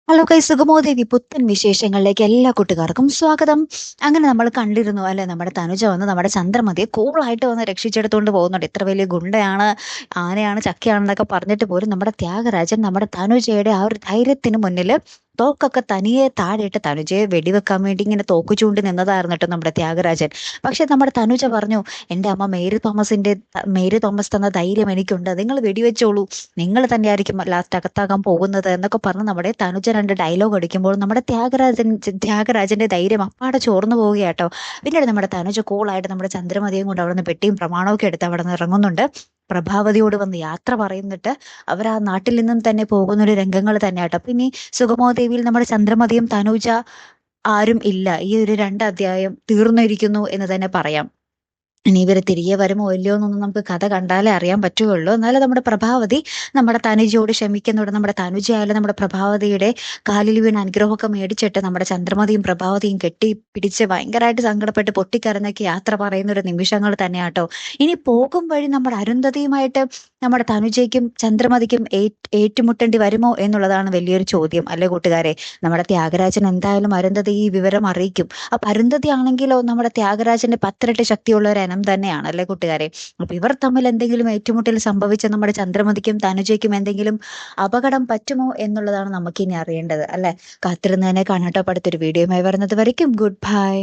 Hello guys, സുഗമോദേവി പുത്തൻ വിശേഷങ്ങളിലേക്ക് എല്ലാ കൂട്ടുകാർക്കും സ്വാഗതം. അങ്ങനെ നമ്മൾ കണ്ടിരുന്നു അല്ലെ, നമ്മുടെ തനുജ വന്ന് നമ്മുടെ ചന്ദ്രമതിയെ കൂളായിട്ട് വന്ന് രക്ഷിച്ചെടുത്തുകൊണ്ട് പോകുന്നുണ്ട്. ഇത്ര വലിയ ഗുണ്ടയാണ്, ആനയാണ്, ചക്കയാണെന്നൊക്കെ പറഞ്ഞിട്ട് പോലും നമ്മുടെ ത്യാഗരാജൻ നമ്മുടെ തനുജയുടെ ആ ഒരു ധൈര്യത്തിന് മുന്നിൽ തോക്കൊക്കെ തനിയെ താഴെയിട്ട് തനുജയെ വെടിവെക്കാൻ വേണ്ടി ഇങ്ങനെ തോക്ക് ചൂണ്ടി നിന്നതായിരുന്നു കേട്ടോ നമ്മുടെ ത്യാഗരാജൻ. പക്ഷെ നമ്മുടെ തനുജ പറഞ്ഞു, എൻ്റെ അമ്മ മേരി തോമസ് തന്ന ധൈര്യം എനിക്കുണ്ട്, നിങ്ങൾ വെടിവെച്ചോളൂ, നിങ്ങൾ തന്നെയായിരിക്കും ലാസ്റ്റ് അകത്താകാൻ പോകുന്നത് എന്നൊക്കെ പറഞ്ഞ് നമ്മുടെ തനുജ രണ്ട് ഡയലോഗ് അടിക്കുമ്പോൾ നമ്മുടെ ത്യാഗരാജന്റെ ധൈര്യം അപ്പാടെ ചോർന്നു പോവുകയാട്ടോ. പിന്നീട് നമ്മുടെ തനുജ കൂളായിട്ട് നമ്മുടെ ചന്ദ്രമതിയും കൊണ്ട് അവിടെ നിന്ന് പെട്ടിയും പ്രമാണമൊക്കെ എടുത്ത് അവിടെ നിന്ന് ഇറങ്ങുന്നുണ്ട്. പ്രഭാവതിയോട് വന്ന് യാത്ര പറയുന്നിട്ട് അവർ ആ നാട്ടിൽ നിന്നും തന്നെ പോകുന്നൊരു രംഗങ്ങൾ തന്നെയാട്ടോ. പിന്നെ ഈ സുഗമോദേവിയിൽ നമ്മുടെ ചന്ദ്രമതിയും തനുജ ആരും ഇല്ല. ഈ ഒരു രണ്ട് അധ്യായം തീർന്നിരിക്കുന്നു എന്ന് തന്നെ പറയാം. ഇനി ഇവര് തിരികെ വരുമോ ഇല്ലയോ എന്നൊന്നും നമുക്ക് കഥ കണ്ടാലേ അറിയാൻ പറ്റുകയുള്ളൂ. എന്നാലും നമ്മുടെ പ്രഭാവതി നമ്മുടെ തനുജയോട് ക്ഷമിക്കുന്നുണ്ട്. നമ്മുടെ തനുജയായാലും നമ്മുടെ പ്രഭാവതിയുടെ കാലിൽ വീണ് അനുഗ്രഹമൊക്കെ മേടിച്ചിട്ട് നമ്മുടെ ചന്ദ്രമതിയും പ്രഭാവതിയും കെട്ടി പിടിച്ച് ഭയങ്കരമായിട്ട് സങ്കടപ്പെട്ട് പൊട്ടിക്കരഞ്ഞൊക്കെ യാത്ര പറയുന്ന ഒരു നിമിഷങ്ങൾ തന്നെയാട്ടോ. ഇനി പോകും വഴി നമ്മുടെ അരുന്ധതിയുമായിട്ട് നമ്മുടെ തനുജയ്ക്കും ചന്ദ്രമതിക്കും ഏറ്റുമുട്ടേണ്ടി വരുമോ എന്നുള്ളതാണ് വലിയൊരു ചോദ്യം അല്ലെ കൂട്ടുകാരെ. നമ്മുടെ ത്യാഗരാജൻ എന്തായാലും അരുന്ധതി ഈ വിവരം അറിയിക്കും. അപ്പൊ അരുന്ധതി ആണെങ്കിലോ നമ്മുടെ ത്യാഗരാജന്റെ പത്തിരട്ടി ശക്തിയുള്ള ഒരു ഇനം തന്നെയാണ് അല്ലെ കൂട്ടുകാരെ. അപ്പൊ ഇവർ തമ്മിൽ എന്തെങ്കിലും ഏറ്റുമുട്ടൽ സംഭവിച്ച നമ്മുടെ ചന്ദ്രമതിക്കും തനുജയ്ക്കും എന്തെങ്കിലും അപകടം പറ്റുമോ എന്നുള്ളതാണ് നമുക്കിനി അറിയേണ്ടത് അല്ലെ. കാത്തിരുന്നതിനെ കാണാട്ടോ. അടുത്തൊരു വീഡിയോയുമായി വരുന്നത് വരയ്ക്കും ഗുഡ് ബൈ.